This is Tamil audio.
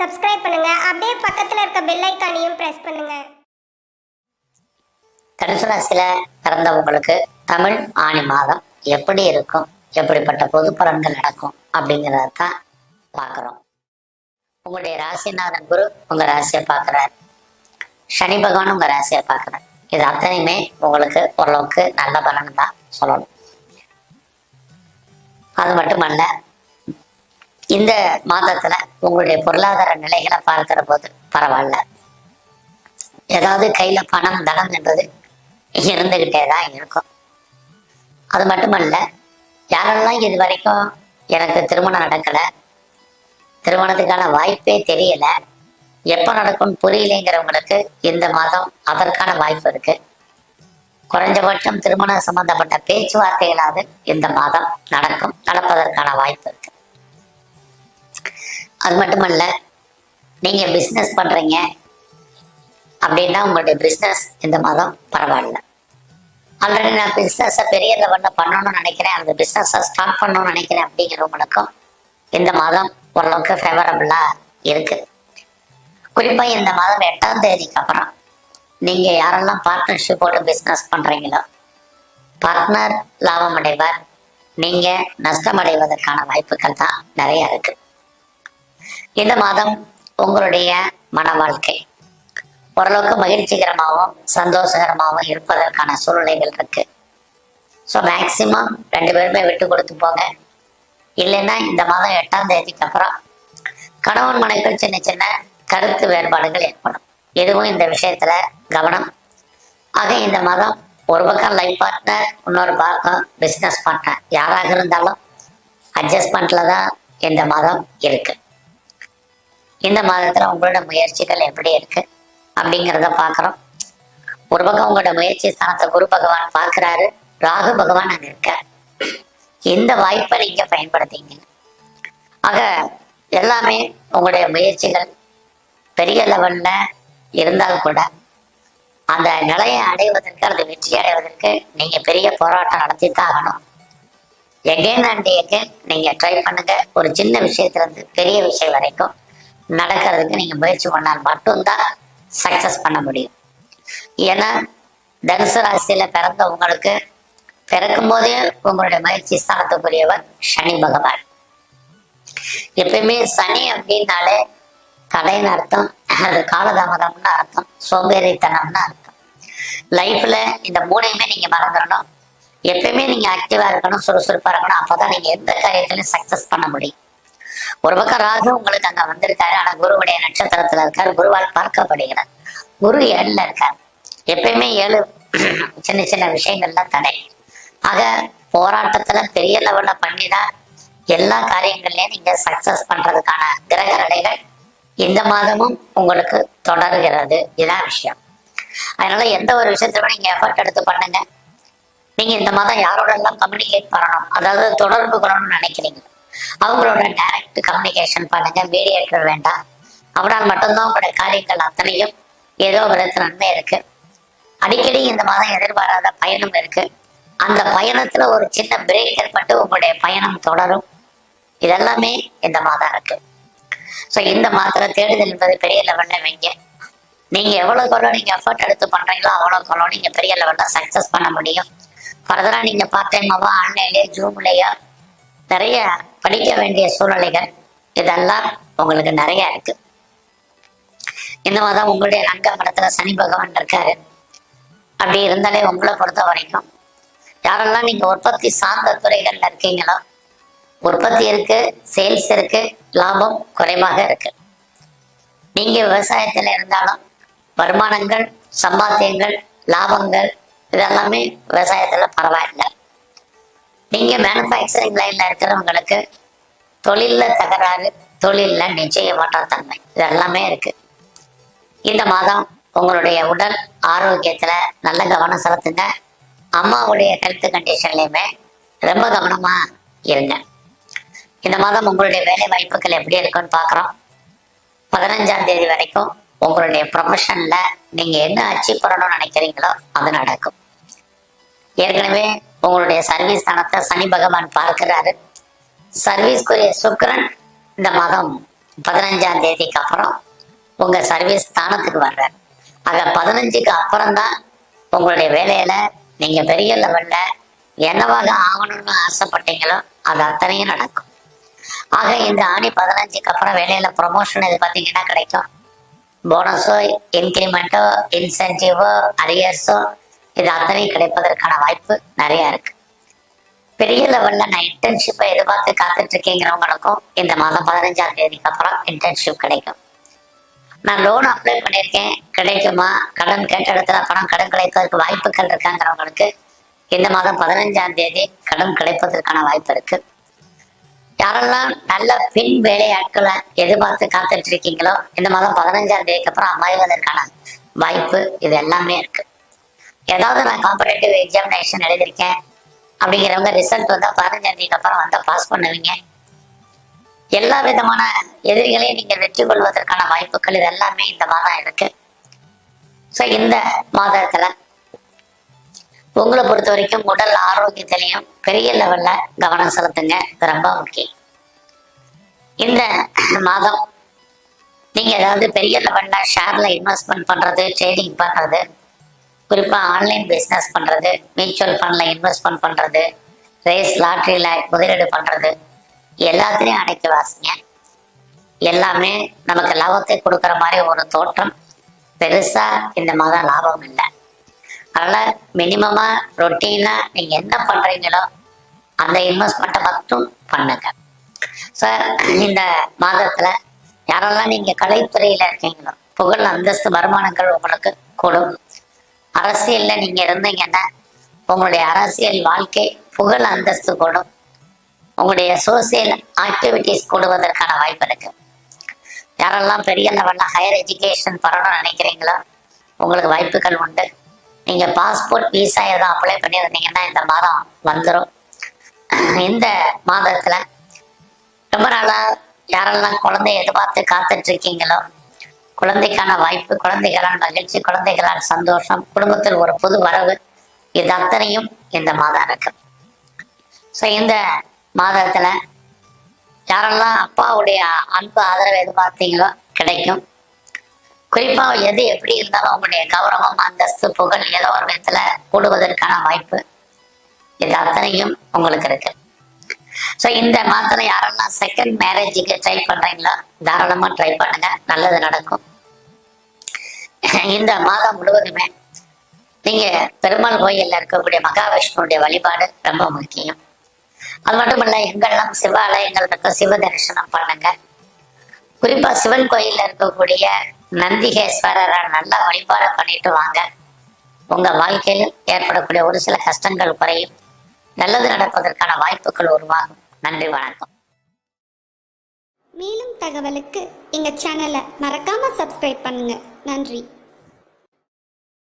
சப்ஸ்கிரைப் பண்ணுங்க. அப்படியே பக்கத்துல இருக்க பெல் ஐகானையும் பிரஸ் பண்ணுங்க. தனுசு ராசியில பிறந்தவங்களுக்கு தமிழ் ஆணி மாதம் எப்படி இருக்கும், எப்படிப்பட்ட பொது பலன்கள் நடக்கும் அப்படிங்கிறத தான் பார்க்குறோம். உங்களுடைய ராசிநாதன் குரு உங்க ராசியை பார்க்குறார், சனி பகவான் உங்க ராசியை பார்க்குறார். இது அத்தனையுமே உங்களுக்கு ஓரளவுக்கு நல்ல பலன் தான் சொல்லணும். அது மட்டுமல்ல, இந்த மாதத்துல உங்களுடைய பொருளாதார நிலைகளை பார்க்கிற போது பரவாயில்ல, ஏதாவது கையில பணம் தனம் என்பது இருந்துகிட்டே தான் இருக்கும். அது மட்டுமல்ல, யாரெல்லாம் இது வரைக்கும் எனக்கு திருமணம் நடக்கல, திருமணத்துக்கான வாய்ப்பே தெரியல, எப்போ நடக்கும்னு புரியலைங்கிறவங்களுக்கு இந்த மாதம் அதற்கான வாய்ப்பு இருக்கு. குறைஞ்சபட்சம் திருமணம் சம்பந்தப்பட்ட பேச்சுவார்த்தைகளாவது இந்த மாதம் நடப்பதற்கான வாய்ப்பு இருக்கு. அது மட்டுமல்ல, நீங்க பிசினஸ் பண்றீங்க அப்படின்னா உங்களுடைய பிசினஸ் இந்த மாதம் பரவாயில்ல. ஆல்ரெடி நான் பிசினஸை பெரிய லெவலில் பண்ணணும்னு நினைக்கிறேன், அந்த பிசினஸை ஸ்டார்ட் பண்ணணும்னு நினைக்கிறேன் அப்படிங்கிறவங்களுக்கும் இந்த மாதம் ஓரளவுக்கு ஃபேவரபிளா இருக்கு. குறிப்பா இந்த மாதம் 8ஆம் தேதிக்கு அப்புறம் நீங்க யாரெல்லாம் பார்ட்னர்ஷிப்போடு பிசினஸ் பண்றீங்களோ பார்ட்னர் லாபம் அடைவார், நீங்க நஷ்டம் அடைவதற்கான வாய்ப்புகள் தான் நிறைய இருக்கு. இந்த மாதம் உங்களுடைய மன வாழ்க்கை ஓரளவுக்கு மகிழ்ச்சிகரமாகவும் சந்தோஷகரமாகவும் இருப்பதற்கான சூழ்நிலைகள் இருக்கு. ஸோ மேக்சிமம் 2 பேருமே விட்டு கொடுத்து போங்க. இல்லைன்னா இந்த மாதம் 8ஆம் தேதிக்கு அப்புறம் கணவன் மனைவிகள் சின்ன சின்ன கருத்து வேறுபாடுகள் ஏற்படும். எதுவும் இந்த விஷயத்துல கவனம். ஆக இந்த மாதம் ஒரு பக்கம் லைஃப் பார்ட்னர், இன்னொரு பக்கம் பிஸ்னஸ் பார்ட்னர், யாராக இருந்தாலும் அட்ஜஸ்ட்மெண்ட்ல தான் இந்த மாதம் இருக்கு. இந்த மாதத்துல உங்களோட முயற்சிகள் எப்படி இருக்கு அப்படிங்கிறத பார்க்குறோம். ஒரு பக்கம் உங்களோட முயற்சி ஸ்தானத்தை குரு பகவான் பார்க்குறாரு, ராகு பகவான் அங்கே இருக்கார். இந்த வாய்ப்பை நீங்க பயன்படுத்திங்க. ஆக எல்லாமே உங்களுடைய முயற்சிகள் பெரிய லெவல்ல இருந்தால் கூட அந்த நிலையை அடைவதற்கு, அந்த வெற்றி அடைவதற்கு நீங்க பெரிய போராட்டம் நடத்தித்தான் ஆகணும். எகைன் அண்ட் எகைன் நீங்க ட்ரை பண்ணுங்க. ஒரு சின்ன விஷயத்துல இருந்து பெரிய விஷயம் வரைக்கும் நடக்கிறதுக்கு நீங்க முயற்சி பண்ணால் மட்டும்தான் சக்சஸ் பண்ண முடியும். ஏன்னா தனுசு ராசியில பிறந்த உங்களுக்கு பிறக்கும் போதே உங்களுடைய முயற்சி ஸ்தானத்துக்குரியவர் சனி பகவான். எப்பயுமே சனி அப்படின்னாலே தடைன்னு அர்த்தம், அது காலதாமதம்னு அர்த்தம், சோம்பேறித்தனம்னு அர்த்தம். லைஃப்ல இந்த 3ஐயுமே நீங்க மறந்துடணும். எப்பயுமே நீங்க ஆக்டிவா இருக்கணும், சுறுசுறுப்பா இருக்கணும். அப்பதான் நீங்க எந்த காரியத்திலையும் சக்சஸ் பண்ண முடியும். ஒரு பக்கம் ராகு உங்களுக்கு அங்க வந்திருக்காரு, ஆனா குருவுடைய நட்சத்திரத்துல இருக்காரு, குருவால் பார்க்கப்படுகிறார். குரு 7ல இருக்காரு. எப்பயுமே 7 சின்ன சின்ன விஷயங்கள்லாம் தடை. ஆக போராட்டத்துல பெரிய லெவல்ல பண்ணிதான் எல்லா காரியங்கள்லயும் நீங்க சக்சஸ் பண்றதுக்கான கிரக நிலைகள் இந்த மாதமும் உங்களுக்கு தொடர்கிறது. இதான் விஷயம். அதனால எந்த ஒரு விஷயத்துல நீங்க எஃபர்ட் எடுத்து பண்ணுங்க. நீங்க இந்த மாதம் யாரோட எல்லாம் கம்யூனிகேட் பண்ணணும், அதாவது தொடர்பு கொள்ளணும்னு நினைக்கிறீங்க, அவங்களோட டைரக்ட் கம்யூனிகேஷன் பண்ணுங்க. மீடியேட்டர் வேண்டாம். அவனால் மட்டும்தான் உங்களுடைய காரியங்கள் அத்தனையும் ஏதோ விதத்துல நன்மை இருக்கு. அடிக்கடி இந்த மாதம் எதிர்பாராத பயணம் இருக்கு. அந்த பயணத்துல ஒரு சின்ன பிரேக் ஏற்பட்டு உங்களுடைய பயணம் தொடரும். இதெல்லாமே இந்த மாதம் இருக்கு. ஸோ இந்த மாதத்துல தேடுதல் என்பது பெரிய லெவல்ல வைங்க. நீங்க எவ்வளவு கொள்ள நீங்க எஃபர்ட் எடுத்து பண்றீங்களோ அவ்வளவு கொள்ள நீங்க பெரிய லெவல்ல சக்சஸ் பண்ண முடியும். ஃபர்தரா நீங்க பார்ட் டைமாவோ ஆன்லைன்லயோ ஜூம்லயோ நிறைய படிக்க வேண்டிய சூழ்நிலைகள் இதெல்லாம் உங்களுக்கு நிறைய இருக்கு. இந்த மாதம் உங்களுடைய 4ஆம் இடத்துல சனி பகவான் இருக்காரு. அப்படி இருந்தாலே உங்களை பொறுத்த வரைக்கும் யாரெல்லாம் நீங்க உற்பத்தி சார்ந்த துறைகள்ல இருக்கீங்களோ, உற்பத்தி இருக்கு, சேல்ஸ் இருக்கு, லாபம் குறைவாக இருக்கு. நீங்க விவசாயத்துல இருந்தாலும் வருமானங்கள், சம்பாத்தியங்கள், லாபங்கள் இதெல்லாமே விவசாயத்துல பரவாயில்லை. நீங்க மேனுஃபேக்சரிங் லைன்ல இருக்கிறவங்களுக்கு தொழில்ல தகராறு, தொழில்ல நிச்சயமற்ற தன்மை இதெல்லாமே இருக்கு. இந்த மாதம் உங்களுடைய உடல் ஆரோக்கியத்துல நல்ல கவனம் செலுத்துங்க. அம்மாவுடைய ஹெல்த் கண்டிஷன்லயுமே ரொம்ப கவனமா இருங்க. இந்த மாதம் உங்களுடைய வேலை வாய்ப்புகள் எப்படி இருக்குன்னு பாக்குறோம். 15ஆம் தேதி வரைக்கும் உங்களுடைய ப்ரொஃபஷன்ல நீங்க என்ன அச்சீவ் பண்ணணும்னு நினைக்கிறீங்களோ அது நடக்கும். ஏற்கனவே உங்களுடைய சர்வீஸ் தனத்தை சனி பகவான் பார்க்கிறாரு. சர்வீஸ்க்குரிய சுக்கிரன் இந்த மாதம் 15ஆம் தேதிக்கு அப்புறம் உங்க சர்வீஸ் ஸ்தானத்துக்கு வர்றார். ஆக 15க்கு அப்புறம் தான் உங்களுடைய வேலையில நீங்க பெரிய லெவல்ல என்னவாக ஆகணும்னு ஆசைப்பட்டீங்களோ அது அத்தனையும் நடக்கும். ஆக இந்த ஆணி 15க்கு அப்புறம் வேலையில ப்ரொமோஷன் இது பார்த்தீங்கன்னா கிடைக்கும். போனஸோ, இன்கிரிமெண்ட்டோ, இன்சென்டிவோ, அரியர்ஸோ இது அத்தனையும் கிடைப்பதற்கான வாய்ப்பு நிறைய இருக்கு. பெரிய லெவல்ல நான் இன்டர்ன்ஷிப்பை எதிர்பார்த்து காத்துட்டு இருக்கேங்கிறவங்களுக்கும் இந்த மாதம் 15ஆம் தேதிக்கு அப்புறம் இன்டர்ன்ஷிப் கிடைக்கும். நான் லோன் அப்ளை பண்ணியிருக்கேன், கிடைக்குமா, கடன் கேட்ட இடத்துல பணம் கடன் கிடைப்பதற்கு வாய்ப்புகள் இருக்காங்கிறவங்களுக்கு இந்த மாதம் 15ஆம் தேதி கடன் கிடைப்பதற்கான வாய்ப்பு இருக்கு. யாரெல்லாம் நல்ல பின் வேலையாட்களை எதிர்பார்த்து காத்துட்டு இருக்கீங்களோ இந்த மாதம் 15ஆம் தேதிக்கு அப்புறம் அமைவதற்கான வாய்ப்பு இது எல்லாமே இருக்கு. ஏதாவது நான் காம்படேட்டிவ் எக்ஸாமினேஷன் எழுதியிருக்கேன் அப்படிங்கிறவங்க ரிசல்ட் வந்தா 15ஆம் தேதிக்கு அப்புறம் வந்தா பாஸ் பண்ணுவீங்க. எல்லா விதமான எதிரிகளையும் நீங்க வெற்றி கொள்வதற்கான வாய்ப்புகள் இது எல்லாமே இந்த மாதம் இருக்கு. ஸோ இந்த மாதத்துல உங்களை பொறுத்த வரைக்கும் உடல் ஆரோக்கியத்திலையும் பெரிய லெவல்ல கவனம் செலுத்துங்க, இது ரொம்ப முக்கியம். இந்த மாதம் நீங்க ஏதாவது பெரிய லெவல்ல ஷேர்ல இன்வெஸ்ட்மெண்ட் பண்றது, ட்ரேடிங் பண்றது, குறிப்பா ஆன்லைன் பிசினஸ் பண்றது, மியூச்சுவல் ஃபண்ட்ல இன்வெஸ்ட்மெண்ட் பண்றது, ரேஸ் லாட்டரியில முதலீடு பண்றது எல்லாத்திலையும் அடக்கி வாசிங்க. எல்லாமே நமக்கு லாபத்தை கொடுக்குற மாதிரி ஒரு தோற்றம், பெருசா இந்த மாதம் லாபம் இல்லை. அதனால மினிமமா ரொட்டீனா நீங்க என்ன பண்றீங்களோ அந்த இன்வெஸ்ட்மெண்ட்டை மட்டும் பண்ணுங்க. சார் இந்த மாதத்துல யாரெல்லாம் நீங்க கலைத்துறையில இருக்கீங்களோ புகழ் அந்தஸ்து வருமானங்கள் உங்களுக்கு கூடும். அரசியல்ல நீங்க இருந்தீங்கன்னா உங்களுடைய அரசியல் வாழ்க்கை புகழ் அந்தஸ்து கூடும். உங்களுடைய சோசியல் ஆக்டிவிட்டிஸ் கூடுவதற்கான வாய்ப்பு இருக்கு. யாரெல்லாம் பெரிய லெவல்ல ஹையர் எஜுகேஷன் பண்ணணும்னு நினைக்கிறீங்களோ உங்களுக்கு வாய்ப்புகள் உண்டு. நீங்க பாஸ்போர்ட் விசா எதுவும் அப்ளை பண்ணியிருந்தீங்கன்னா இந்த மாதம் வந்துடும். இந்த மாதத்துல ரொம்ப நாளா யாரெல்லாம் குழந்தைய எதிர்பார்த்து காத்துட்டு இருக்கீங்களோ குழந்தைக்கான வாய்ப்பு, குழந்தைகளால் மகிழ்ச்சி, குழந்தைகளால் சந்தோஷம், குடும்பத்தில் ஒரு புது வரவு இது அத்தனையும் இந்த மாதம் இருக்கு. ஸோ இந்த மாதத்துல யாரெல்லாம் அப்பாவுடைய அன்பு ஆதரவு எதிர்பார்த்தீங்களோ கிடைக்கும். குறிப்பா எது எப்படி இருந்தாலும் உங்களுடைய கௌரவம், அந்தஸ்து, புகழ் ஏதோ ஒரு விதத்துல கூடுவதற்கான வாய்ப்பு இது அத்தனையும் உங்களுக்கு இருக்கு. ஸோ இந்த மாதத்துல யாரெல்லாம் செகண்ட் மேரேஜுக்கு ட்ரை பண்றீங்களோ தாராளமா ட்ரை பண்ணுங்க, நல்லது நடக்கும். இந்த மாதம் முழுவதுமே நீங்க பெருமாள் கோயில்ல இருக்கக்கூடிய மகாவிஷ்ணுடைய வழிபாடு ரொம்ப முக்கியம். அது மட்டும் இல்ல, எங்கெல்லாம் சிவ ஆலயங்கள் இருக்க சிவ தரிசனம் பண்ணுங்க. குறிப்பா சிவன் கோயில்ல இருக்கக்கூடிய நந்திகேஸ்வரரை நல்லா வழிபாடு பண்ணிட்டு வாங்க. உங்க வாழ்க்கையில் ஏற்படக்கூடிய ஒரு சில கஷ்டங்கள் குறையும், நல்லது நடப்பதற்கான வாய்ப்புகள் உருவாகும். நன்றி, வணக்கம். மேலும் தகவலுக்கு எங்க சேனலை மறக்காம சப்ஸ்கிரைப் பண்ணுங்க. நன்றி.